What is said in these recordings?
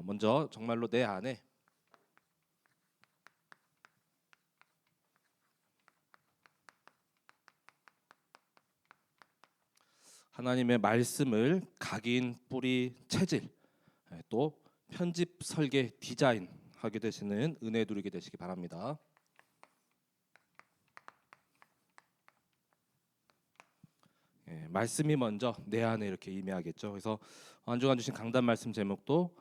먼저 정말로 내 안에 하나님의 말씀을 각인, 뿌리, 체질, 또 편집, 설계, 디자인 하게 되시는 은혜 누리게 되시기 바랍니다. 말씀이 먼저 내 안에 이렇게 임해야겠죠. 그래서 한 주간 주신 강단 말씀 제목도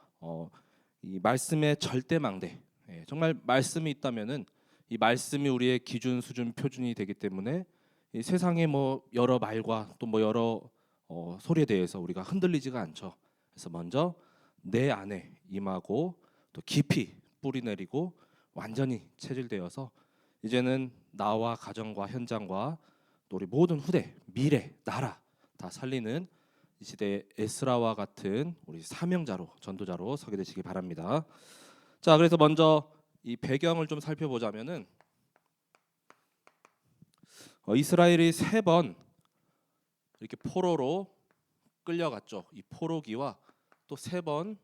이 말씀의 절대망대. 정말 말씀이 있다면은 이 말씀이 우리의 기준, 수준, 표준이 되기 때문에 이 세상의 뭐 여러 말과 또 뭐 여러 소리에 대해서 우리가 흔들리지가 않죠. 그래서 먼저 내 안에 임하고 또 깊이 뿌리 내리고 완전히 체질되어서 이제는 나와 가정과 현장과 또 우리 모든 후대, 미래, 나라 다 살리는 이 시대의 에스라와 같은 우리 사명자로, 전도자로 서게 되시기 바랍니다. 자, 그래서 먼저 이 배경을 좀 살펴보자면은 이스라엘이 3번 이렇게 포로로 끌려갔죠. 이 포로기와 또 3번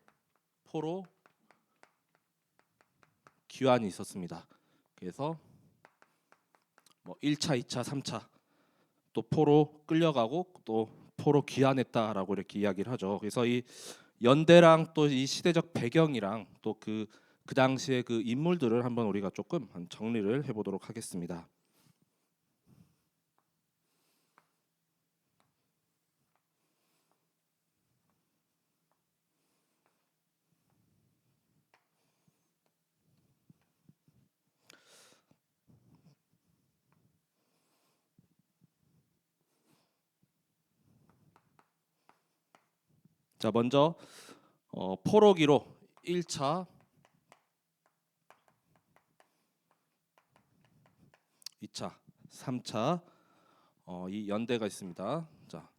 포로 귀환이 있었습니다. 그래서 뭐 1차, 2차, 3차 또 포로 끌려가고 또 포로 귀환했다라고 이렇게 이야기를 하죠. 그래서 이 연대랑 또 이 시대적 배경이랑 또 그 당시의 그 인물들을 한번 우리가 조금 정리를 해보도록 하겠습니다. 자, 먼저 포로기로 1차, 2차, 3차 이 연대가 있습니다. 자,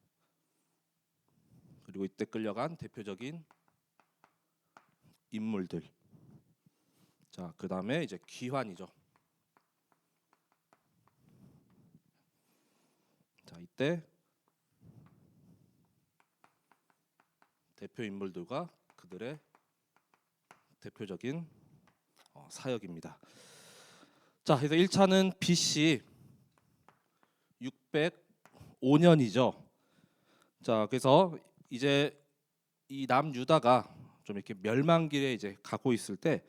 그리고 이때 끌려간 대표적인 인물들. 자, 그 다음에 이제 귀환이죠. 자, 이때 대표 인물들과 그들의 대표적인 사역입니다. 자, 그래서 1차는 BC 605년이죠. 자, 그래서 이제 이 남유다가 좀 이렇게 멸망길에 이제 가고 있을 때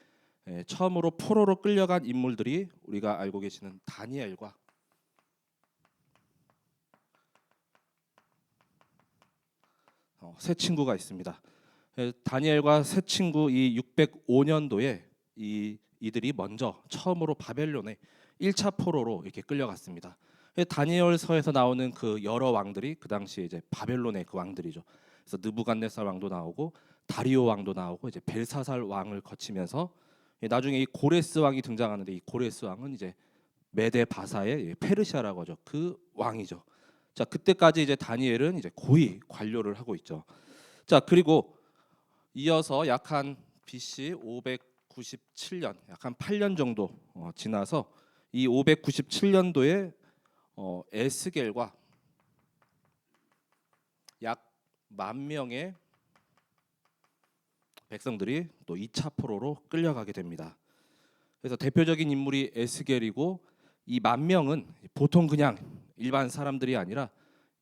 처음으로 포로로 끌려간 인물들이 우리가 알고 계시는 다니엘과 세 친구가 있습니다. 다니엘과 세 친구 이 605년도에 이들이 먼저 처음으로 바벨론에 1차 포로로 이렇게 끌려갔습니다. 다니엘서에서 나오는 그 여러 왕들이 그 당시에 이제 바벨론의 그 왕들이죠. 그래서 느부갓네살 왕도 나오고 다리오 왕도 나오고 이제 벨사살 왕을 거치면서 나중에 이 고레스 왕이 등장하는데 이 고레스 왕은 이제 메데 바사의 페르시아라고 하죠. 그 왕이죠. 자, 그때까지 이제 다니엘은 이제 고위 관료를 하고 있죠. 자, 그리고 이어서 약 한 BC 597년, 약 한 8년 정도 지나서 이 597년도에 에스겔과 약 10,000명의 백성들이 또 2차 포로로 끌려가게 됩니다. 그래서 대표적인 인물이 에스겔이고 이 10,000명은 보통 그냥 일반 사람들이 아니라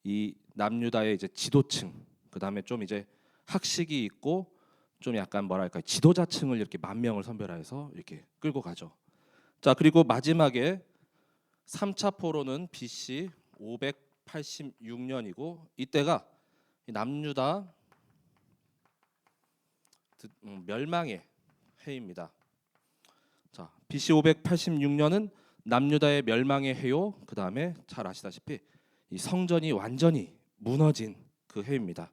이 남유다의 이제 지도층, 그다음에 좀 이제 학식이 있고 좀 약간 뭐랄까 지도자층을 이렇게 10,000명을 선별해서 이렇게 끌고 가죠. 자, 그리고 마지막에 3차 포로는 BC 586년이고 이때가 남유다 멸망의 해입니다. 자, BC 586년은 남유다의 멸망의 해요. 그 다음에 잘 아시다시피 이 성전이 완전히 무너진 그 해입니다.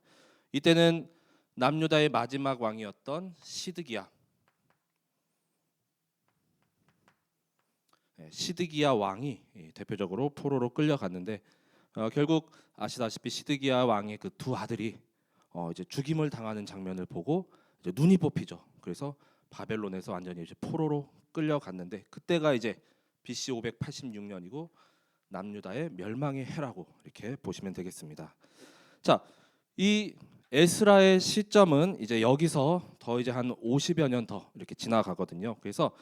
이때는 남유다의 마지막 왕이었던 시드기야 왕이 대표적으로 포로로 끌려갔는데 결국 아시다시피 시드기야 왕의 그 두 아들이 이제 죽임을 당하는 장면을 보고 이제 눈이 뽑히죠. 그래서 바벨론에서 완전히 이제 포로로 끌려갔는데 그때가 이제 BC 586년이고 남유다의 멸망의 해라고 이렇게 보시면 되겠습니다. 자, 이 에스라의 시점은 이제 여기서 더 이제 한 50여 년 더 이렇게 지나가거든요. 그래서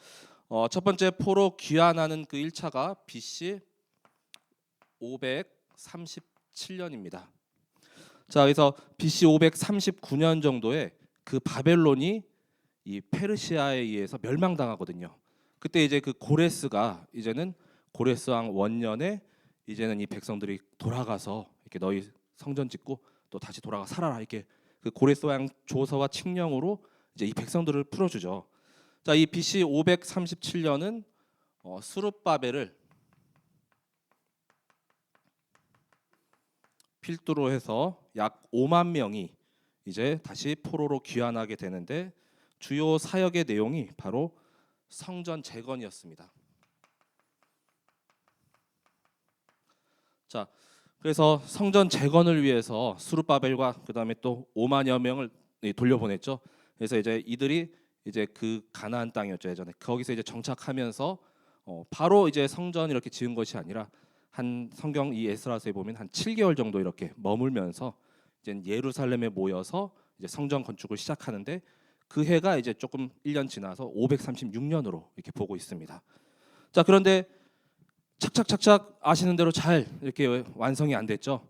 첫 번째 포로 귀환하는 그 1차가 BC 537년입니다. 자, 그래서 BC 539년 정도에 그 바벨론이 이 페르시아에 의해서 멸망당하거든요. 그때 이제 그 고레스가 이제는 고레스 왕 원년에 이제는 이 백성들이 돌아가서 이렇게 너희 성전 짓고 또 다시 돌아가 살아라 이렇게 그 고레스 왕 조서와 칙령으로 이제 이 백성들을 풀어주죠. 자, 이 BC 537년은 스룹바벨을 필두로 해서 약 5만 명이 이제 다시 포로로 귀환하게 되는데 주요 사역의 내용이 바로 성전 재건이었습니다. 자, 그래서 성전 재건을 위해서 스룹바벨과 그다음에 또 5만여 명을 돌려보냈죠. 그래서 이제 이들이 이제 그 가나안 땅이었죠 예전에. 거기서 이제 정착하면서 바로 이제 성전 이렇게 지은 것이 아니라 한 성경 이 에스라서에 보면 한 7개월 정도 이렇게 머물면서 이제 예루살렘에 모여서 이제 성전 건축을 시작하는데 그 해가 이제 조금 1년 지나서 536년으로 이렇게 보고 있습니다. 자, 그런데 착착착착 아시는 대로 잘 이렇게 완성이 안 됐죠.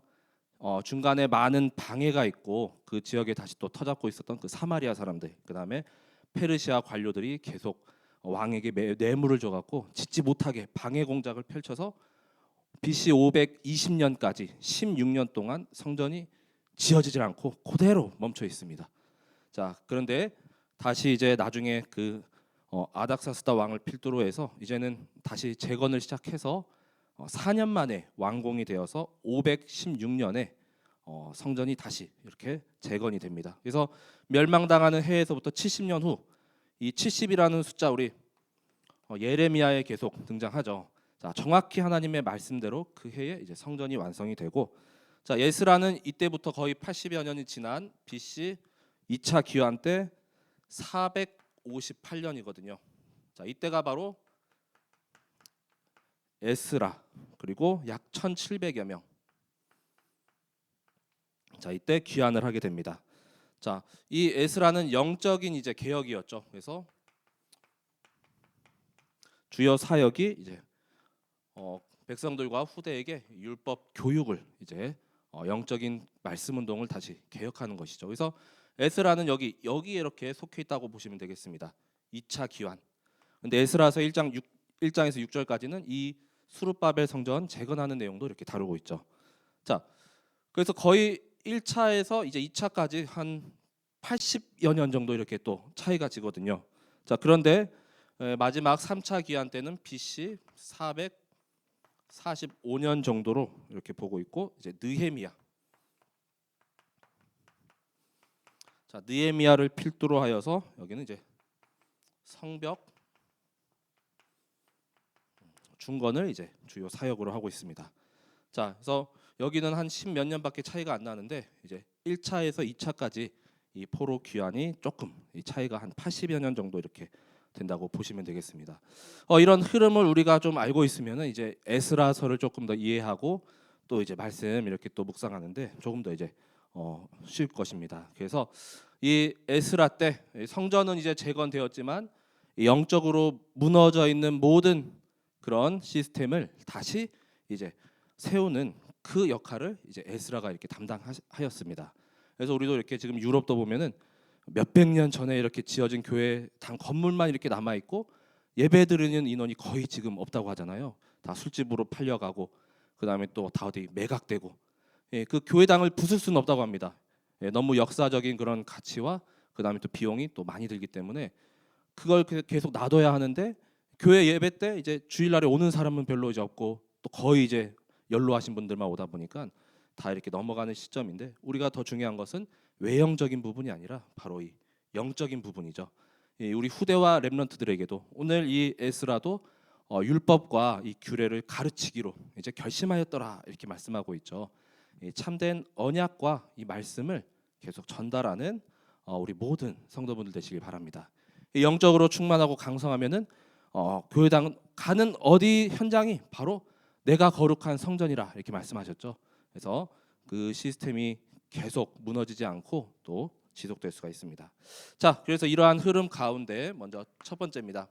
중간에 많은 방해가 있고 그 지역에 다시 또 터잡고 있었던 그 사마리아 사람들, 그다음에 페르시아 관료들이 계속 왕에게 뇌물을 줘갖고 짓지 못하게 방해 공작을 펼쳐서 BC 520년까지 16년 동안 성전이 지어지질 않고 그대로 멈춰 있습니다. 자, 그런데 다시 이제 나중에 그 아닥사스다 왕을 필두로 해서 이제는 다시 재건을 시작해서 4년 만에 완공이 되어서 516년에 성전이 다시 이렇게 재건이 됩니다. 그래서 멸망당하는 해에서부터 70년 후 이 70이라는 숫자 우리 예레미야에 계속 등장하죠. 자, 정확히 하나님의 말씀대로 그 해에 이제 성전이 완성이 되고, 자, 에스라는 이때부터 거의 80여 년이 지난 BC 2차 기환 때 458년이거든요. 자, 이때가 바로 에스라 그리고 약 1,700여 명. 자, 이때 귀환을 하게 됩니다. 자, 이 에스라는 영적인 이제 개혁이었죠. 그래서 주요 사역이 이제 백성들과 후대에게 율법 교육을 이제 영적인 말씀 운동을 다시 개혁하는 것이죠. 그래서 에스라는 여기에 이렇게 속해 있다고 보시면 되겠습니다. 2차 기환. 근데 에스라서 1장에서 6절까지는 이 수룹바벨 성전 재건하는 내용도 이렇게 다루고 있죠. 자, 그래서 거의 1차에서 이제 2차까지 한 80여 년 정도 이렇게 또 차이가 지거든요. 자, 그런데 마지막 3차 기한 때는 BC 445년 정도로 이렇게 보고 있고, 이제 느헤미야. 자, 느헤미야를 필두로 하여서 여기는 이제 성벽 중건을 이제 주요 사역으로 하고 있습니다. 자, 그래서 여기는 한 10몇 년밖에 차이가 안 나는데 이제 1차에서 2차까지 이 포로 귀환이 조금 이 차이가 한 80여 년 정도 이렇게 된다고 보시면 되겠습니다. 이런 흐름을 우리가 좀 알고 있으면은 이제 에스라서를 조금 더 이해하고 또 이제 말씀 이렇게 또 묵상하는데 조금 더 이제 쉬울 것입니다. 그래서 이 에스라 때 성전은 이제 재건되었지만 영적으로 무너져 있는 모든 그런 시스템을 다시 이제 세우는 그 역할을 이제 에스라가 이렇게 담당하였습니다. 그래서 우리도 이렇게 지금 유럽도 보면은 몇백 년 전에 이렇게 지어진 교회 단 건물만 이렇게 남아 있고 예배 드리는 인원이 거의 지금 없다고 하잖아요. 다 술집으로 팔려가고 그다음에 또 다 어디 매각되고, 그 교회당을 부술 수는 없다고 합니다. 너무 역사적인 그런 가치와 그다음에 또 비용이 또 많이 들기 때문에 그걸 계속 놔둬야 하는데, 교회 예배 때 이제 주일날에 오는 사람은 별로 이제 없고 또 거의 이제 연로하신 분들만 오다 보니까 다 이렇게 넘어가는 시점인데, 우리가 더 중요한 것은 외형적인 부분이 아니라 바로 이 영적인 부분이죠. 우리 후대와 렘넌트들에게도 오늘 이 에스라도 율법과 이 규례를 가르치기로 이제 결심하였더라 이렇게 말씀하고 있죠. 참된 언약과 이 말씀을 계속 전달하는 우리 모든 성도분들 되시길 바랍니다. 영적으로 충만하고 강성하면은 교회당 가는 어디 현장이 바로 내가 거룩한 성전이라 이렇게 말씀하셨죠. 그래서 그 시스템이 계속 무너지지 않고 또 지속될 수가 있습니다. 자, 그래서 이러한 흐름 가운데 먼저 첫 번째입니다.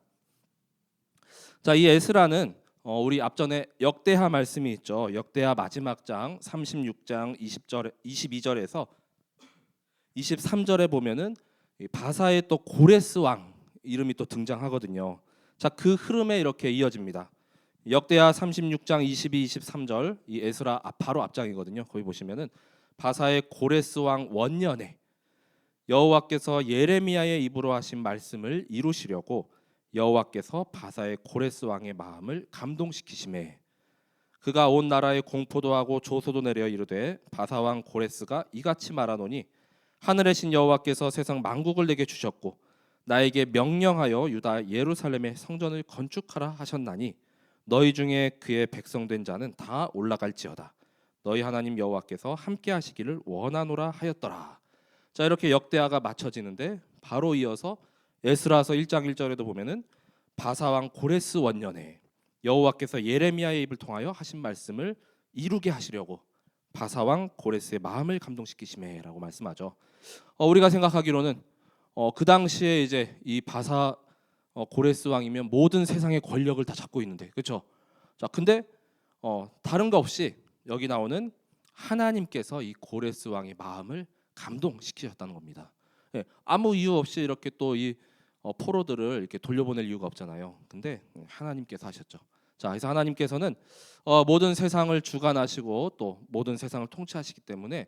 자, 이 에스라는 우리 앞전에 역대하 말씀이 있죠. 역대하 마지막 장 36장 20절 22절에서 23절에 보면은 이 바사의 또 고레스 왕 이름이 또 등장하거든요. 자, 그 흐름에 이렇게 이어집니다. 역대하 36장 22, 23절 이 에스라 바로 앞장이거든요. 거기 보시면은 바사의 고레스 왕 원년에 여호와께서 예레미야의 입으로 하신 말씀을 이루시려고 여호와께서 바사의 고레스 왕의 마음을 감동시키심에 그가 온 나라에 공포도 하고 조소도 내려 이르되 바사 왕 고레스가 이같이 말하노니 하늘의 신 여호와께서 세상 만국을 내게 주셨고 나에게 명령하여 유다 예루살렘의 성전을 건축하라 하셨나니 너희 중에 그의 백성된 자는 다 올라갈지어다. 너희 하나님 여호와께서 함께 하시기를 원하노라 하였더라. 자, 이렇게 역대하가 맞춰지는데 바로 이어서 에스라서 1장 1절에도 보면은 바사 왕 고레스 원년에 여호와께서 예레미야의 입을 통하여 하신 말씀을 이루게 하시려고 바사 왕 고레스의 마음을 감동시키심에라고 말씀하죠. 우리가 생각하기로는 그 당시에 이제 이 바사 고레스 왕이면 모든 세상의 권력을 다 잡고 있는데, 그렇죠? 자, 근데 다른 거 없이 여기 나오는 하나님께서 이 고레스 왕의 마음을 감동시키셨다는 겁니다. 예, 아무 이유 없이 이렇게 또 이 포로들을 이렇게 돌려보낼 이유가 없잖아요. 근데 하나님께서 하셨죠. 자, 그래서 하나님께서는 모든 세상을 주관하시고 또 모든 세상을 통치하시기 때문에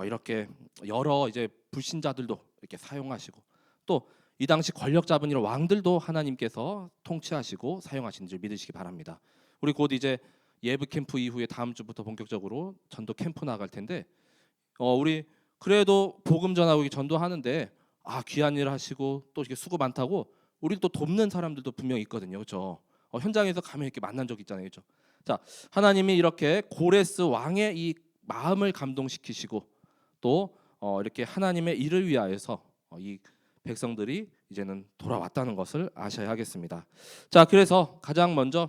이렇게 여러 이제 불신자들도 이렇게 사용하시고 또 이 당시 권력 잡은 이런 왕들도 하나님께서 통치하시고 사용하시는 줄 믿으시기 바랍니다. 우리 곧 이제 예브 캠프 이후에 다음 주부터 본격적으로 전도 캠프 나갈 텐데 우리 그래도 복음 전하고 전도하는데 귀한 일 하시고 또 이렇게 수고 많다고 우리 또 돕는 사람들도 분명히 있거든요. 그렇죠? 현장에서 가면 이렇게 만난 적 있잖아요. 그렇죠? 자, 하나님이 이렇게 고레스 왕의 이 마음을 감동시키시고 또 이렇게 하나님의 일을 위하여서 이 백성들이 이제는 돌아왔다는 것을 아셔야 하겠습니다. 자, 그래서 가장 먼저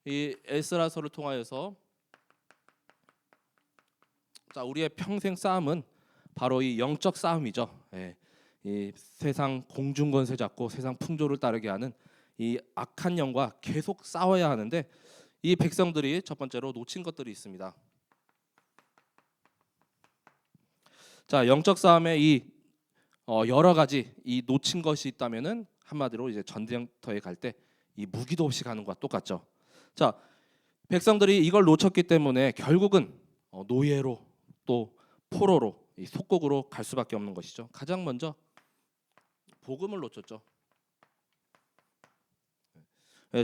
이 에스라서를 통하여서 자, 우리의 평생 싸움은 바로 이 영적 싸움이죠. 예, 이 세상 공중권세 잡고 세상 풍조를 따르게 하는 이 악한 영과 계속 싸워야 하는데 이 백성들이 첫 번째로 놓친 것들이 있습니다. 자, 영적 싸움에 이 여러 가지 이 놓친 것이 있다면은 한마디로 이제 전쟁터에 갈 때 이 무기도 없이 가는 것과 똑같죠. 자, 백성들이 이걸 놓쳤기 때문에 결국은 노예로 또 포로로 이 속국으로 갈 수밖에 없는 것이죠. 가장 먼저 복음을 놓쳤죠.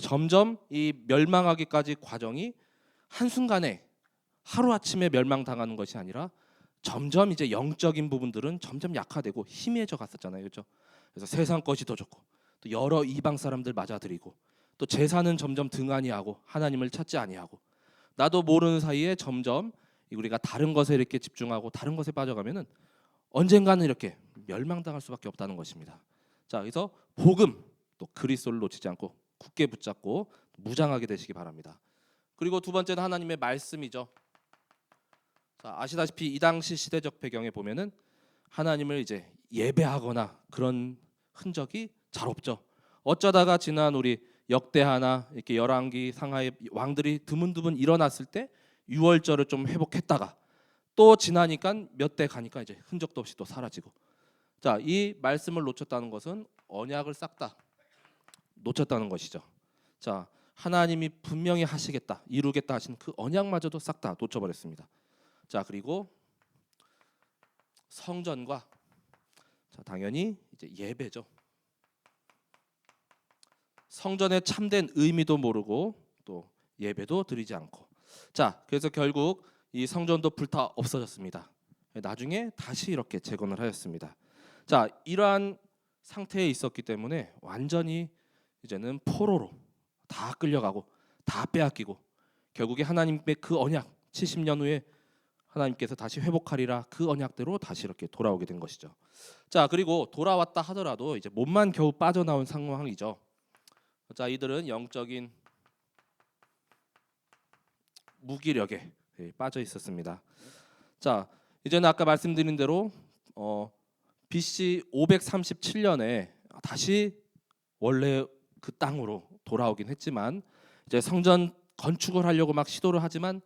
점점 이 멸망하기까지 과정이 한순간에 하루아침에 멸망당하는 것이 아니라 점점 이제 영적인 부분들은 점점 약화되고 희미해져 갔었잖아요. 그렇죠? 그래서 세상 것이 더 좋고 또 여러 이방 사람들 맞아들이고 또 제사는 점점 등한히하고 하나님을 찾지 아니하고 나도 모르는 사이에 점점 우리가 다른 것에 이렇게 집중하고 다른 것에 빠져가면은 언젠가는 이렇게 멸망당할 수밖에 없다는 것입니다. 자, 그래서 복음 또 그리스도를 놓치지 않고 굳게 붙잡고 무장하게 되시기 바랍니다. 그리고 두 번째는 하나님의 말씀이죠. 자, 아시다시피 이 당시 시대적 배경에 보면은 하나님을 이제 예배하거나 그런 흔적이 잘 없죠. 어쩌다가 지난 우리 역대하나 이렇게 열왕기 상하의 왕들이 드문드문 일어났을 때 유월절을 좀 회복했다가 또 지나니까 몇 대 가니까 이제 흔적도 없이 또 사라지고. 자, 이 말씀을 놓쳤다는 것은 언약을 싹 다 놓쳤다는 것이죠. 자, 하나님이 분명히 하시겠다, 이루겠다 하신 그 언약마저도 싹 다 놓쳐버렸습니다. 자, 그리고 성전과 자, 당연히 이제 예배죠. 성전의 참된 의미도 모르고 또 예배도 드리지 않고. 자, 그래서 결국 이 성전도 불타 없어졌습니다. 나중에 다시 이렇게 재건을 하였습니다. 자, 이러한 상태에 있었기 때문에 완전히 이제는 포로로 다 끌려가고 다 빼앗기고 결국에 하나님의 그 언약 70년 후에 하나님께서 다시 회복하리라 그 언약대로 다시 이렇게 돌아오게 된 것이죠. 자, 그리고 돌아왔다 하더라도 이제 몸만 겨우 빠져나온 상황이죠. 자, 이들은 영적인 무기력에 빠져 있었습니다. 자, 이제는 아까 말씀드린 대로 BC 537년에 다시 원래 그 땅으로 돌아오긴 했지만 이제 성전 건축을 하려고 막 시도를 하지만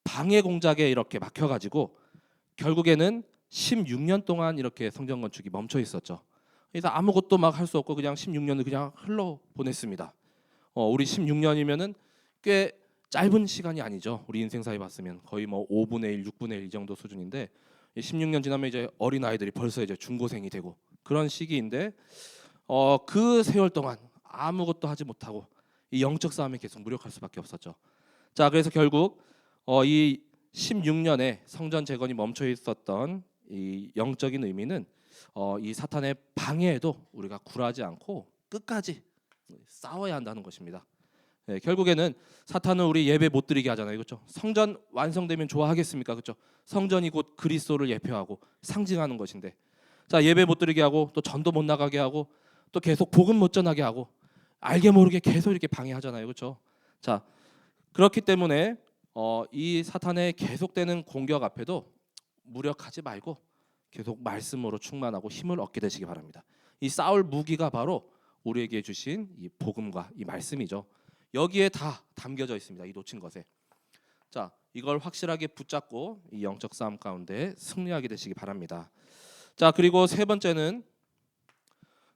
방해 공작에 이렇게 막혀가지고 결국에는 16년 동안 이렇게 성전 건축이 멈춰 있었죠. 그래서 아무것도 막 할 수 없고 그냥 16년을 그냥 흘러 보냈습니다. 우리 16년이면은 꽤 짧은 시간이 아니죠. 우리 인생사에 봤으면 거의 뭐 5분의 1, 6분의 1 이 정도 수준인데 16년 지나면 이제 어린 아이들이 벌써 이제 중고생이 되고 그런 시기인데 그 세월 동안 아무것도 하지 못하고 이 영적 싸움에 계속 무력할 수밖에 없었죠. 자, 그래서 결국 이 16년에 성전 재건이 멈춰 있었던 이 영적인 의미는 이 사탄의 방해에도 우리가 굴하지 않고 끝까지 싸워야 한다는 것입니다. 네, 결국에는 사탄은 우리 예배 못 드리게 하잖아요, 그렇죠? 성전 완성되면 좋아하겠습니까, 그렇죠? 성전이 곧 그리스도를 예표하고 상징하는 것인데, 자, 예배 못 드리게 하고 또 전도 못 나가게 하고 또 계속 복음 못 전하게 하고 알게 모르게 계속 이렇게 방해하잖아요, 그렇죠? 자, 그렇기 때문에 이 사탄의 계속되는 공격 앞에도 무력하지 말고 계속 말씀으로 충만하고 힘을 얻게 되시기 바랍니다. 이 싸울 무기가 바로 우리에게 주신 이 복음과 이 말씀이죠. 여기에 다 담겨져 있습니다. 이 놓친 것에. 자, 이걸 확실하게 붙잡고 이 영적 싸움 가운데 승리하게 되시기 바랍니다. 자, 그리고 세 번째는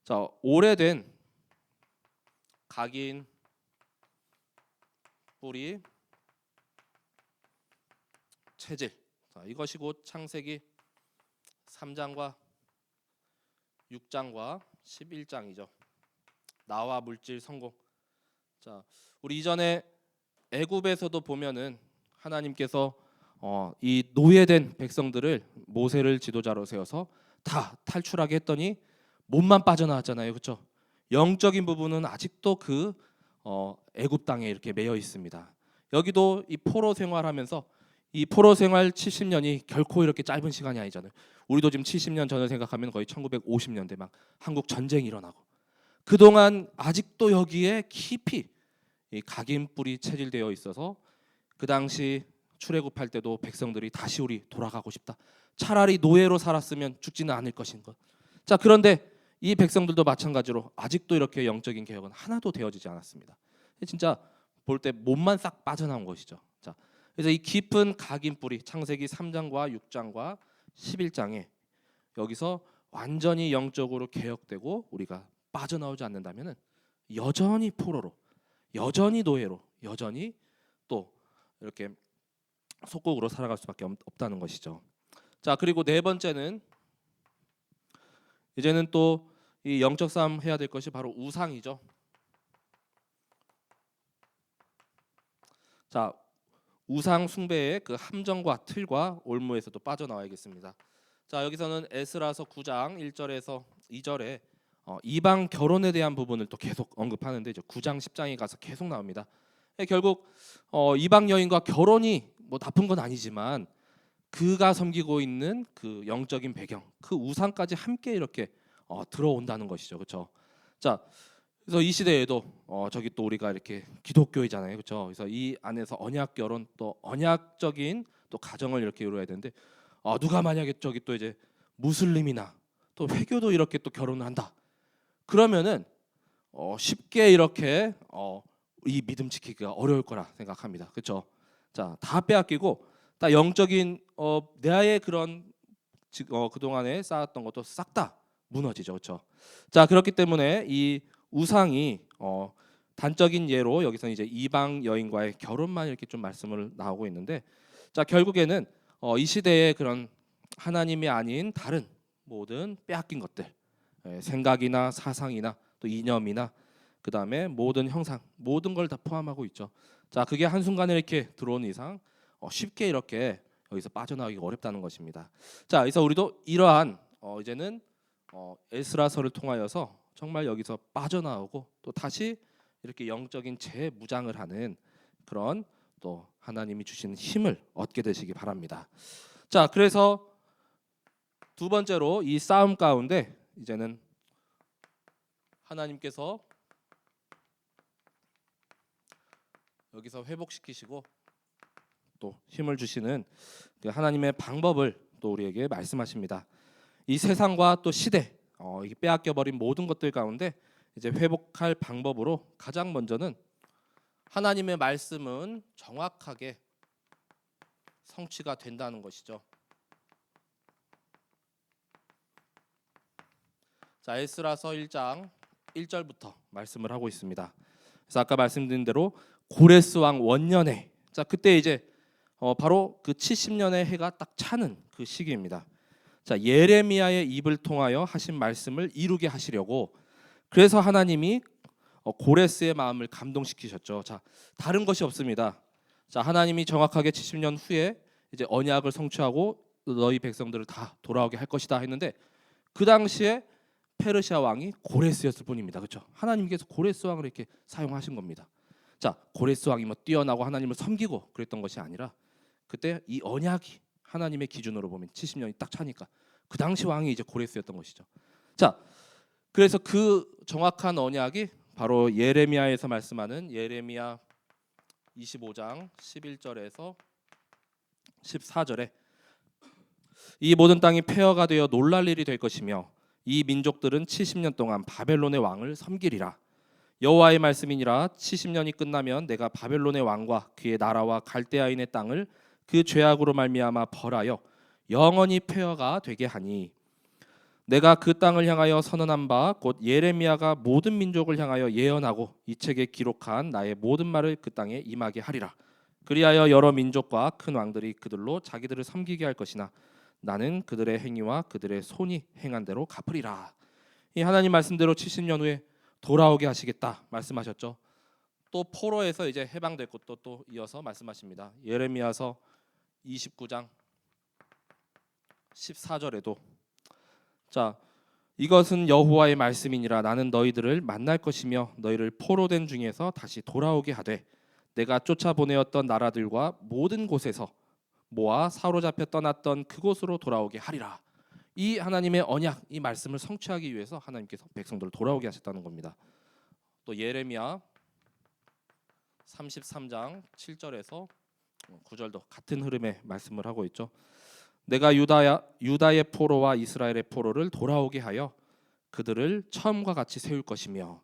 자, 오래된 각인 뿌리 체질. 자, 이것이 곧 창세기 3장과 6장과 11장이죠. 나와 물질 성공. 자, 우리 이전에 애굽에서도 보면은 하나님께서 이 노예된 백성들을 모세를 지도자로 세워서 다 탈출하게 했더니 몸만 빠져나왔잖아요, 그렇죠? 영적인 부분은 아직도 그 애굽 땅에 이렇게 매여 있습니다. 여기도 이 포로 생활하면서 이 포로 생활 70년이 결코 이렇게 짧은 시간이 아니잖아요. 우리도 지금 70년 전을 생각하면 거의 1950년대 막 한국 전쟁이 일어나고 그동안 아직도 여기에 깊이 이 각인 뿌리 체질되어 있어서 그 당시 출애굽할 때도 백성들이 다시 우리 돌아가고 싶다. 차라리 노예로 살았으면 죽지는 않을 것인 것. 자, 그런데 이 백성들도 마찬가지로 아직도 이렇게 영적인 개혁은 하나도 되어지지 않았습니다. 진짜 볼 때 몸만 싹 빠져나온 것이죠. 자, 그래서 이 깊은 각인 뿌리 창세기 3장과 6장과 11장에 여기서 완전히 영적으로 개혁되고 우리가 빠져나오지 않는다면은 여전히 포로로, 여전히 노예로, 여전히 또 이렇게 속국으로 살아갈 수밖에 없다는 것이죠. 자, 그리고 네 번째는 이제는 또 이 영적 싸움 해야 될 것이 바로 우상이죠. 자, 우상 숭배의 그 함정과 틀과 올무에서도 빠져나와야겠습니다. 자, 여기서는 에스라서 9장 1절에서 2절에 이방 결혼에 대한 부분을 또 계속 언급하는데 이제 9장 10장에 가서 계속 나옵니다. 결국 이방 여인과 결혼이 뭐 나쁜 건 아니지만 그가 섬기고 있는 그 영적인 배경, 그 우상까지 함께 이렇게 들어온다는 것이죠, 그렇죠? 자, 그래서 이 시대에도 저기 또 우리가 이렇게 기독교이잖아요, 그렇죠? 그래서 이 안에서 언약 결혼 또 언약적인 또 가정을 이렇게 이루어야 되는데 누가 만약에 저기 또 이제 무슬림이나 또 회교도 이렇게 또 결혼을 한다. 그러면은 쉽게 이렇게 이 믿음 지키기가 어려울 거라 생각합니다, 그렇죠? 자, 다 빼앗기고 다 영적인 나의 그런 그동안에 쌓았던 것도 싹 다 무너지죠, 그렇죠? 자, 그렇기 때문에 이 우상이 단적인 예로 여기서 이제 이방 여인과의 결혼만 이렇게 좀 말씀을 나오고 있는데, 자, 결국에는 이 시대의 그런 하나님이 아닌 다른 모든 빼앗긴 것들, 생각이나 사상이나 또 이념이나 그 다음에 모든 형상, 모든 걸 다 포함하고 있죠. 자, 그게 한 순간에 이렇게 들어온 이상 쉽게 이렇게 여기서 빠져나가기가 어렵다는 것입니다. 자, 그래서 우리도 이러한 이제는 에스라서를 통하여서 정말 여기서 빠져나오고 또 다시 이렇게 영적인 재무장을 하는 그런 또 하나님이 주시는 힘을 얻게 되시기 바랍니다. 자, 그래서 두 번째로 이 싸움 가운데 이제는 하나님께서 여기서 회복시키시고 또 힘을 주시는 그 하나님의 방법을 또 우리에게 말씀하십니다. 이 세상과 또 시대, 이게 빼앗겨 버린 모든 것들 가운데 이제 회복할 방법으로 가장 먼저는 하나님의 말씀은 정확하게 성취가 된다는 것이죠. 자, 에스라서 1장 1절부터 말씀을 하고 있습니다. 그래서 아까 말씀드린 대로 고레스 왕 원년에, 자 그때 이제 바로 그 70년의 해가 딱 차는 그 시기입니다. 자, 예레미야의 입을 통하여 하신 말씀을 이루게 하시려고, 그래서 하나님이 고레스의 마음을 감동시키셨죠. 자, 다른 것이 없습니다. 자, 하나님이 정확하게 70년 후에 이제 언약을 성취하고 너희 백성들을 다 돌아오게 할 것이다 했는데, 그 당시에 페르시아 왕이 고레스였을 뿐입니다. 그렇죠? 하나님께서 고레스 왕을 이렇게 사용하신 겁니다. 자, 고레스 왕이 뭐 뛰어나고 하나님을 섬기고 그랬던 것이 아니라, 그때 이 언약이 하나님의 기준으로 보면 70년이 딱 차니까 그 당시 왕이 이제 고레스였던 것이죠. 자, 그래서 그 정확한 언약이 바로 예레미야에서 말씀하는 예레미야 25장 11절에서 14절에 이 모든 땅이 폐허가 되어 놀랄 일이 될 것이며 이 민족들은 70년 동안 바벨론의 왕을 섬기리라. 여호와의 말씀이니라. 70년이 끝나면 내가 바벨론의 왕과 그의 나라와 갈대아인의 땅을 그 죄악으로 말미암아 벌하여 영원히 폐허가 되게 하니, 내가 그 땅을 향하여 선언한 바 곧 예레미야가 모든 민족을 향하여 예언하고 이 책에 기록한 나의 모든 말을 그 땅에 임하게 하리라. 그리하여 여러 민족과 큰 왕들이 그들로 자기들을 섬기게 할 것이나 나는 그들의 행위와 그들의 손이 행한 대로 갚으리라. 이 하나님 말씀대로 70년 후에 돌아오게 하시겠다 말씀하셨죠. 또 포로에서 이제 해방될 것도 또 이어서 말씀하십니다. 예레미야서 29장 14절에도 자, 이것은 여호와의 말씀이니라. 나는 너희들을 만날 것이며 너희를 포로된 중에서 다시 돌아오게 하되 내가 쫓아보내었던 나라들과 모든 곳에서 모아 사로잡혀 떠났던 그곳으로 돌아오게 하리라. 이 하나님의 언약, 이 말씀을 성취하기 위해서 하나님께서 백성들을 돌아오게 하셨다는 겁니다. 또 예레미야 33장 7절에서 9절도 같은 흐름의 말씀을 하고 있죠. 내가 유다의 포로와 이스라엘의 포로를 돌아오게 하여 그들을 처음과 같이 세울 것이며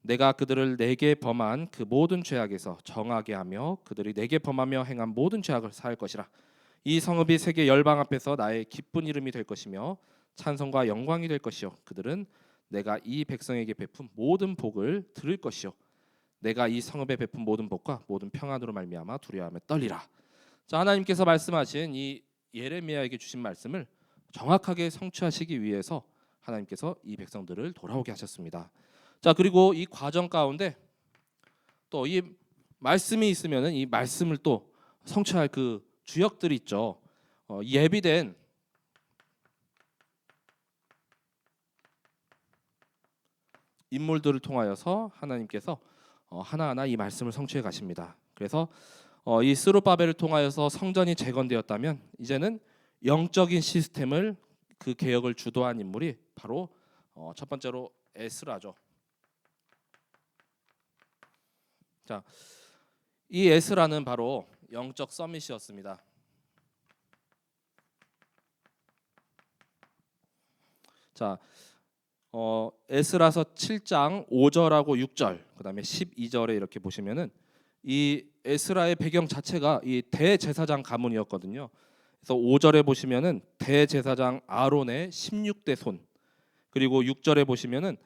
내가 그들을 내게 범한 그 모든 죄악에서 정하게 하며 그들이 내게 범하며 행한 모든 죄악을 사할 것이라. 이 성읍이 세계 열방 앞에서 나의 기쁜 이름이 될 것이며 찬송과 영광이 될 것이요 그들은 내가 이 백성에게 베푼 모든 복을 들을 것이요 내가 이 성읍에 베푼 모든 복과 모든 평안으로 말미암아 두려워하며 떨리라. 자, 하나님께서 말씀하신 이 예레미야에게 주신 말씀을 정확하게 성취하시기 위해서 하나님께서 이 백성들을 돌아오게 하셨습니다. 자, 그리고 이 과정 가운데 또 이 말씀이 있으면은 이 말씀을 또 성취할 그 주역들이 있죠. 예비된 인물들을 통하여서 하나님께서 하나하나 이 말씀을 성취해 가십니다. 그래서 이 스룹바벨을 통하여서 성전이 재건되었다면 이제는 영적인 시스템을 그 개혁을 주도한 인물이 바로 첫 번째로 에스라죠. 자, 이 에스라는 바로 영적 서밋이었습니다. 자, 에스라서 7장 5절하고 6절, 그다음에 12절에 이렇게 보시면은 이 에스라의 배경 자체가 이 대제사장 가문이었거든요. 그래서 5절에 보시면은 대제사장 아론의 16대 손, 그리고 6절에 보시면은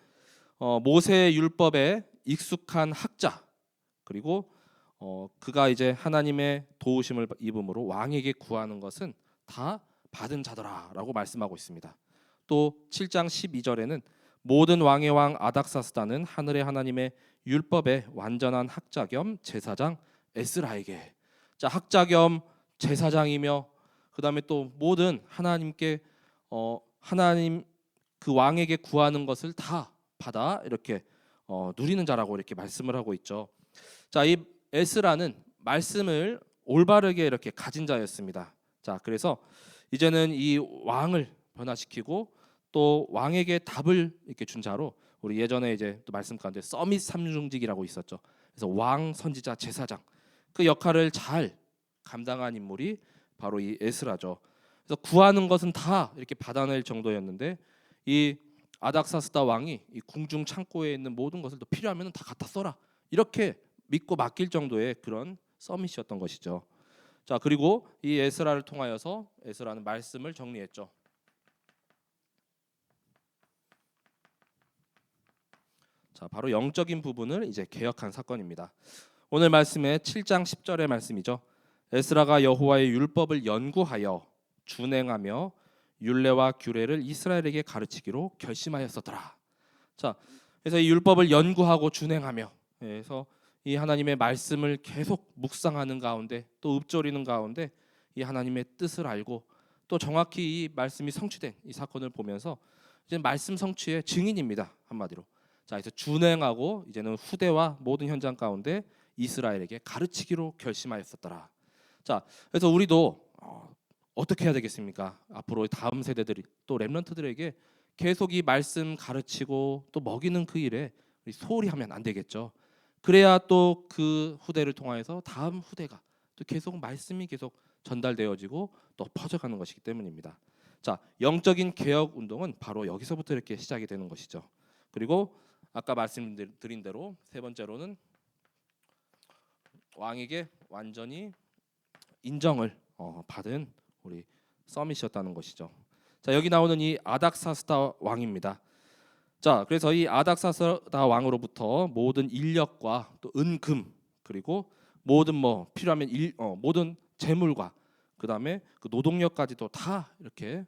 모세의 율법에 익숙한 학자, 그리고 그가 이제 하나님의 도우심을 입음으로 왕에게 구하는 것은 다 받은 자더라라고 말씀하고 있습니다. 또 7장 12절에는 모든 왕의 왕 아닥사스다는 하늘의 하나님의 율법의 완전한 학자 겸 제사장 에스라에게, 자, 학자 겸 제사장이며 그다음에 또 모든 하나님께 하나님 그 왕에게 구하는 것을 다 받아 이렇게 누리는 자라고 이렇게 말씀을 하고 있죠. 자, 이 에스라는 말씀을 올바르게 이렇게 가진 자였습니다. 자, 그래서 이제는 이 왕을 변화시키고 또 왕에게 답을 이렇게 준 자로, 우리 예전에 이제 또 말씀 가운데 서밋 삼중직이라고 있었죠. 그래서 왕, 선지자, 제사장 그 역할을 잘 감당한 인물이 바로 이 에스라죠. 그래서 구하는 것은 다 이렇게 받아낼 정도였는데 이 아닥사스다 왕이 이 궁중 창고에 있는 모든 것을 또 필요하면 다 갖다 써라 이렇게 믿고 맡길 정도의 그런 서밋이었던 것이죠. 자, 그리고 이 에스라를 통하여서 에스라는 말씀을 정리했죠. 자, 바로 영적인 부분을 이제 개혁한 사건입니다. 오늘 말씀의 7장 10절의 말씀이죠. 에스라가 여호와의 율법을 연구하여 준행하며 율례와 규례를 이스라엘에게 가르치기로 결심하였었더라. 자, 그래서 이 율법을 연구하고 준행하며, 그래서 이 하나님의 말씀을 계속 묵상하는 가운데 또 읊조리는 가운데 이 하나님의 뜻을 알고 또 정확히 이 말씀이 성취된 이 사건을 보면서 이제 말씀 성취의 증인입니다. 한마디로. 자, 그래서 준행하고 이제는 후대와 모든 현장 가운데 이스라엘에게 가르치기로 결심하였었더라. 자, 그래서 우리도 어떻게 해야 되겠습니까? 앞으로 다음 세대들이 또 렘넌트들에게 계속 이 말씀 가르치고 또 먹이는 그 일에 우리 소홀히 하면 안 되겠죠. 그래야 또 그 후대를 통해서 다음 후대가 또 계속 말씀이 계속 전달되어지고 또 퍼져가는 것이기 때문입니다. 자, 영적인 개혁 운동은 바로 여기서부터 이렇게 시작이 되는 것이죠. 그리고 아까 말씀드린 대로 세 번째로는 왕에게 완전히 인정을 받은 우리 서밋이었다는 것이죠. 자, 여기 나오는 이 아닥사스다 왕입니다. 자, 그래서 이 아닥사스다 왕으로부터 모든 인력과 또 은금 그리고 모든 뭐 필요하면 모든 재물과 그다음에 그 노동력까지도 다 이렇게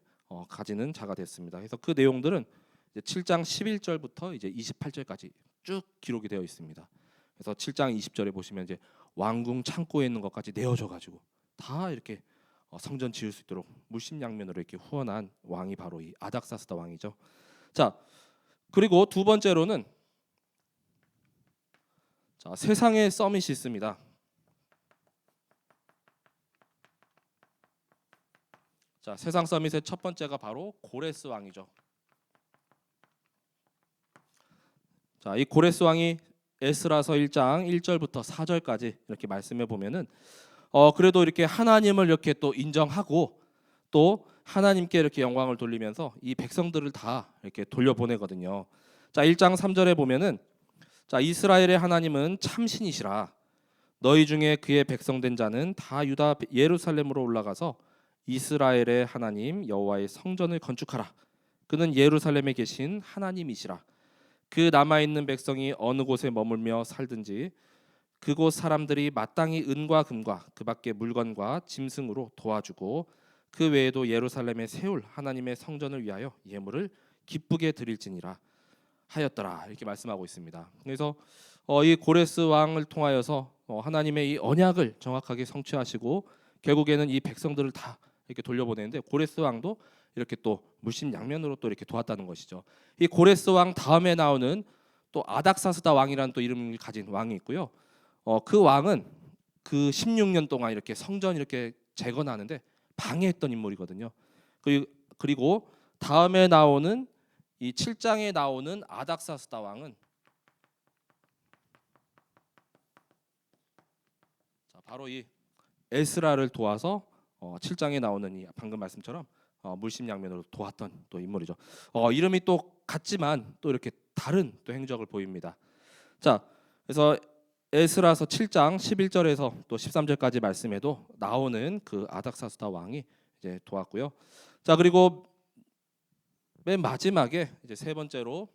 가지는 자가 됐습니다. 그래서 그 내용들은 이제 7장 11절부터 이제 28절까지 쭉 기록이 되어 있습니다. 그래서 7장 20절에 보시면 이제 왕궁 창고에 있는 것까지 내어줘 가지고 다 이렇게 성전 지을 수 있도록 물심양면으로 이렇게 후원한 왕이 바로 이 아닥사스다 왕이죠. 자, 그리고 두 번째로는 자, 세상의 서밋이 있습니다. 자, 세상 서밋의 첫 번째가 바로 고레스 왕이죠. 자, 이 고레스 왕이 에스라서 1장 1절부터 4절까지 이렇게 말씀해 보면은 그래도 이렇게 하나님을 이렇게 또 인정하고 또 하나님께 이렇게 영광을 돌리면서 이 백성들을 다 이렇게 돌려보내거든요. 자, 1장 3절에 보면은 자, 이스라엘의 하나님은 참신이시라. 너희 중에 그의 백성된 자는 다 유다 예루살렘으로 올라가서 이스라엘의 하나님 여호와의 성전을 건축하라. 그는 예루살렘에 계신 하나님이시라. 그 남아 있는 백성이 어느 곳에 머물며 살든지 그곳 사람들이 마땅히 은과 금과 그 밖의 물건과 짐승으로 도와주고 그 외에도 예루살렘에 세울 하나님의 성전을 위하여 예물을 기쁘게 드릴지니라 하였더라. 이렇게 말씀하고 있습니다. 그래서 이 고레스 왕을 통하여서 하나님의 이 언약을 정확하게 성취하시고 결국에는 이 백성들을 다 이렇게 돌려보내는데 고레스 왕도 이렇게 또 물심양면으로 또 이렇게 도왔다는 것이죠. 이 고레스 왕 다음에 나오는 또 아닥사스다 왕이라는 또 이름을 가진 왕이 있고요. 그 왕은 그 16년 동안 이렇게 성전 이렇게 재건하는데 방해했던 인물이거든요. 그리고 다음에 나오는 이 7장에 나오는 아닥사스다 왕은 자, 바로 이 에스라를 도와서 7장에 나오는 이 방금 말씀처럼 물심양면으로 도왔던 또 인물이죠. 이름이 또 같지만 또 이렇게 다른 또 행적을 보입니다. 자, 그래서 에스라서 7장 11절에서 또 13절까지 말씀에도 나오는 그 아닥사스다 왕이 이제 도왔고요. 자, 그리고 맨 마지막에 이제 세 번째로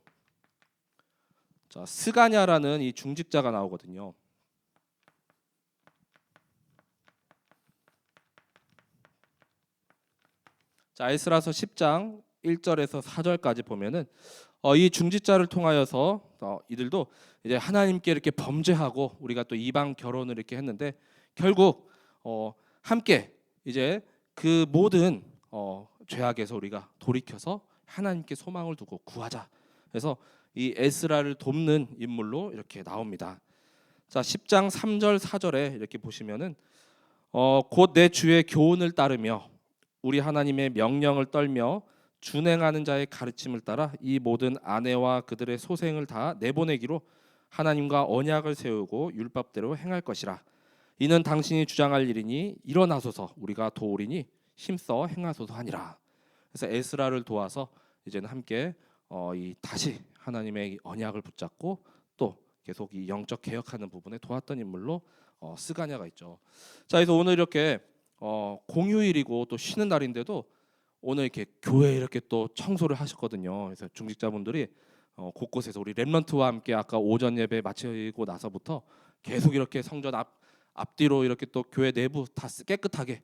자, 스가냐라는 이 중직자가 나오거든요. 자, 에스라서 10장 1절에서 4절까지 보면은 이 중직자를 통하여서 이들도 이제 하나님께 이렇게 범죄하고 우리가 또 이방 결혼을 이렇게 했는데 결국 함께 이제 그 모든 죄악에서 우리가 돌이켜서 하나님께 소망을 두고 구하자. 그래서 이 에스라를 돕는 인물로 이렇게 나옵니다. 자, 10장 3절 4절에 이렇게 보시면은 곧 내 주의 교훈을 따르며 우리 하나님의 명령을 떨며 준행하는 자의 가르침을 따라 이 모든 아내와 그들의 소생을 다 내보내기로 하나님과 언약을 세우고 율법대로 행할 것이라. 이는 당신이 주장할 일이니 일어나소서 우리가 도우리니 힘써 행하소서 하니라. 그래서 에스라를 도와서 이제는 함께 이 다시 하나님의 언약을 붙잡고 또 계속 이 영적 개혁하는 부분에 도왔던 인물로 스가냐가 있죠. 자, 그래서 오늘 이렇게 공휴일이고 또 쉬는 날인데도 오늘 이렇게 교회 이렇게 또 청소를 하셨거든요. 그래서 중직자분들이 곳곳에서 우리 렘넌트와 함께 아까 오전 예배 마치고 나서부터 계속 이렇게 성전 앞뒤로 이렇게 또 교회 내부 다 깨끗하게,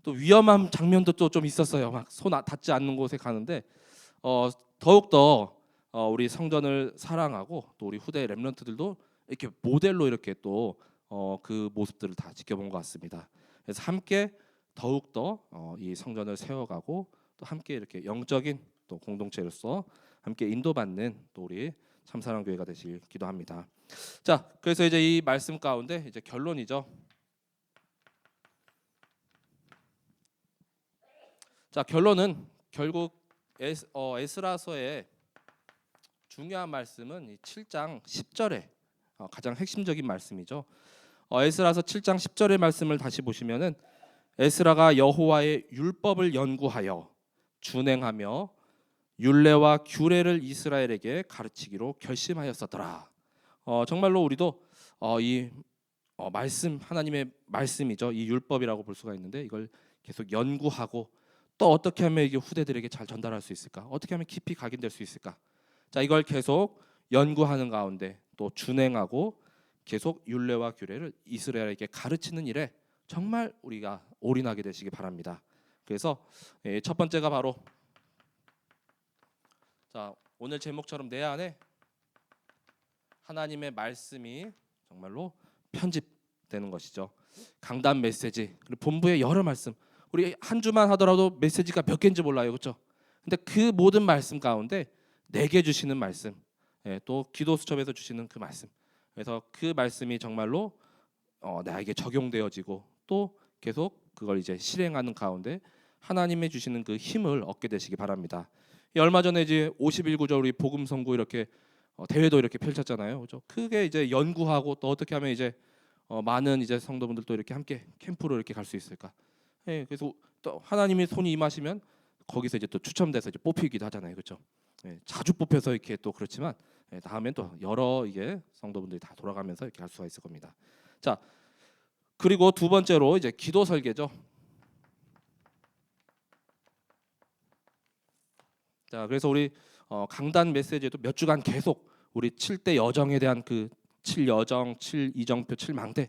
또 위험한 장면도 또 좀 있었어요. 막 손 닿지 않는 곳에 가는데 더욱 더 우리 성전을 사랑하고 또 우리 후대 렘넌트들도 이렇게 모델로 이렇게 또 그 모습들을 다 지켜본 것 같습니다. 그래서 함께 더욱 더 이 성전을 세워가고 또 함께 이렇게 영적인 또 공동체로서 함께 인도받는 또 우리 참사랑 교회가 되시길 기도합니다. 자, 그래서 이제 이 말씀 가운데 이제 결론이죠. 자, 결론은 결국 에스라서의 중요한 말씀은 이 7장 10절에 가장 핵심적인 말씀이죠. 에스라서 7장 10절의 말씀을 다시 보시면은 에스라가 여호와의 율법을 연구하여 준행하며 율례와 규례를 이스라엘에게 가르치기로 결심하였었더라. 정말로 우리도 이 말씀, 하나님의 말씀이죠. 이 율법이라고 볼 수가 있는데 이걸 계속 연구하고 또 어떻게 하면 이게 후대들에게 잘 전달할 수 있을까? 어떻게 하면 깊이 각인될 수 있을까? 자, 이걸 계속 연구하는 가운데 또 준행하고 계속 율례와 규례를 이스라엘에게 가르치는 일에 정말 우리가 올인하게 되시기 바랍니다. 그래서 첫 번째가 바로 자, 오늘 제목처럼 내 안에 하나님의 말씀이 정말로 편집되는 것이죠. 강단 메시지, 그리고 본부의 여러 말씀, 우리 한 주만 하더라도 메시지가 몇 개인지 몰라요, 그렇죠? 근데 그 모든 말씀 가운데 내게 주시는 말씀, 또 기도 수첩에서 주시는 그 말씀, 그래서 그 말씀이 정말로 나에게 적용되어지고 또 계속 그걸 이제 실행하는 가운데 하나님이 주시는 그 힘을 얻게 되시기 바랍니다. 얼마 전에 이제 51구절 우리 복음 선고 이렇게 대회도 이렇게 펼쳤잖아요, 그렇죠? 크게 이제 연구하고 또 어떻게 하면 이제 많은 이제 성도분들도 이렇게 함께 캠프로 이렇게 갈 수 있을까? 그래서 또 하나님이 손이 임하시면 거기서 이제 또 추첨돼서 이제 뽑히기도 하잖아요, 그렇죠? 자주 뽑혀서 이렇게 또 그렇지만 다음엔 또 여러 이게 성도분들이 다 돌아가면서 이렇게 할 수가 있을 겁니다. 자, 그리고 두 번째로 이제 기도 설계죠. 자, 그래서 우리 강단 메시지에도 몇 주간 계속 우리 7대 여정에 대한 그 7여정, 7이정표, 7망대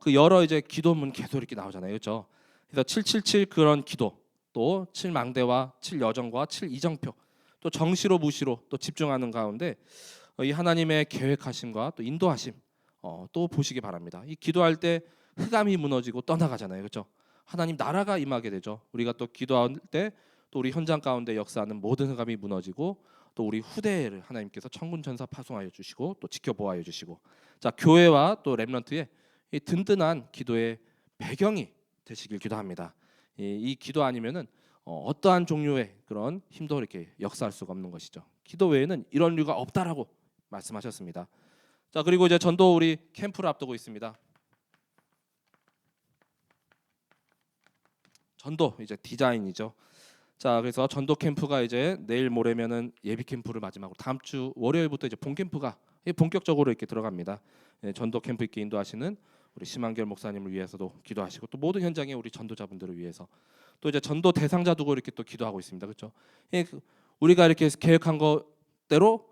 그 여러 이제 기도문 계속 이렇게 나오잖아요, 그렇죠? 그래서 777 그런 기도, 또 7망대와 7여정과 7이정표, 또 정시로 무시로 또 집중하는 가운데 이 하나님의 계획하심과 또 인도하심 또 보시기 바랍니다. 이 기도할 때 흑암이 무너지고 떠나가잖아요, 그렇죠? 하나님 나라가 임하게 되죠. 우리가 또 기도할 때 또 우리 현장 가운데 역사하는 모든 흑암이 무너지고 또 우리 후대를 하나님께서 천군 천사 파송하여 주시고 또 지켜보아여 주시고, 자, 교회와 또 렘넌트의 이 든든한 기도의 배경이 되시길 기도합니다. 이 기도 아니면은 어떠한 종류의 그런 힘도 이렇게 역사할 수가 없는 것이죠. 기도 외에는 이런 이유가 없다라고 말씀하셨습니다. 자, 그리고 이제 전도 우리 캠프를 앞두고 있습니다. 전도 이제 디자인이죠. 자, 그래서 전도 캠프가 이제 내일 모레면은 예비 캠프를 마지막으로 다음 주 월요일부터 이제 본 캠프가 본격적으로 이렇게 들어갑니다. 전도 캠프 있게 인도하시는 우리 심한결 목사님을 위해서도 기도하시고 또 모든 현장에 우리 전도자분들을 위해서 또 이제 전도 대상자 두고 이렇게 또 기도하고 있습니다. 그렇죠? 우리가 이렇게 계획한 것대로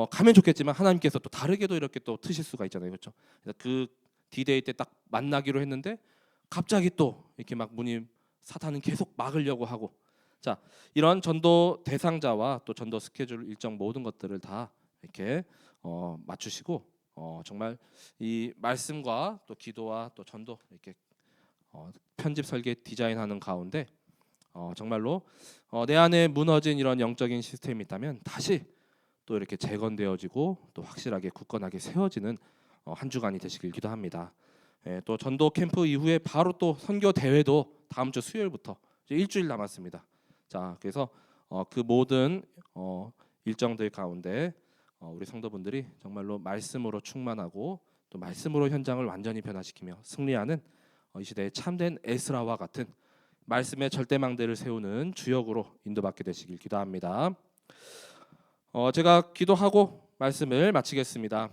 가면 좋겠지만 하나님께서 또 다르게도 이렇게 또 트실 수가 있잖아요, 그렇죠? 그래서 그 디데이 때 딱 만나기로 했는데 갑자기 또 이렇게 막 문이 사탄은 계속 막으려고 하고, 자, 이런 전도 대상자와 또 전도 스케줄 일정 모든 것들을 다 이렇게 맞추시고 정말 이 말씀과 또 기도와 또 전도 이렇게 편집 설계 디자인하는 가운데 정말로 내 안에 무너진 이런 영적인 시스템이 있다면 다시 또 이렇게 재건되어지고 또 확실하게 굳건하게 세워지는 한 주간이 되시길 기도합니다. 또 전도 캠프 이후에 바로 또 선교 대회도 다음 주 수요일부터 이제 일주일 남았습니다. 자, 그래서 그 모든 일정들 가운데 우리 성도분들이 정말로 말씀으로 충만하고 또 말씀으로 현장을 완전히 변화시키며 승리하는 이 시대의 참된 에스라와 같은 말씀의 절대망대를 세우는 주역으로 인도받게 되시길 기도합니다. 제가 기도하고 말씀을 마치겠습니다.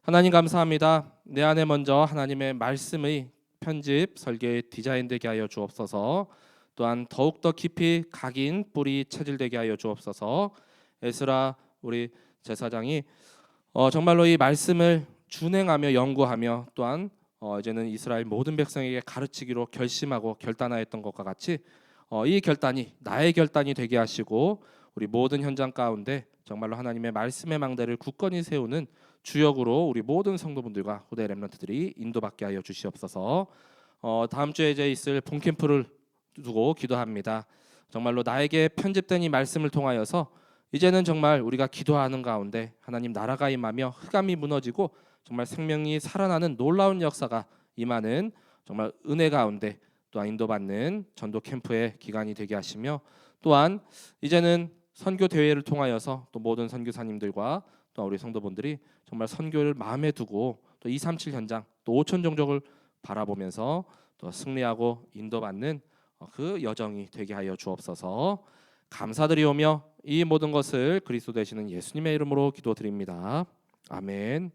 하나님 감사합니다. 내 안에 먼저 하나님의 말씀의 편집, 설계, 디자인되게 하여 주옵소서. 또한 더욱더 깊이 각인, 뿌리 체질되게 하여 주옵소서. 에스라 우리 제사장이 정말로 이 말씀을 준행하며 연구하며 또한 이제는 이스라엘 모든 백성에게 가르치기로 결심하고 결단하였던 것과 같이 이 결단이 나의 결단이 되게 하시고 우리 모든 현장 가운데 정말로 하나님의 말씀의 망대를 굳건히 세우는 주역으로 우리 모든 성도분들과 후대 렘넌트들이 인도받게 하여 주시옵소서. 다음 주에 이제 있을 본 캠프를 두고 기도합니다. 정말로 나에게 편집된 이 말씀을 통하여서 이제는 정말 우리가 기도하는 가운데 하나님 나라가 임하며 흑암이 무너지고 정말 생명이 살아나는 놀라운 역사가 임하는 정말 은혜 가운데 또한 인도받는 전도 캠프의 기간이 되게 하시며 또한 이제는 선교 대회를 통하여서 또 모든 선교사님들과 또 우리 성도분들이 정말 선교를 마음에 두고 또 237 현장 또 5천 종족을 바라보면서 또 승리하고 인도받는 그 여정이 되게 하여 주옵소서. 감사드리오며 이 모든 것을 그리스도 되시는 예수님의 이름으로 기도드립니다. 아멘.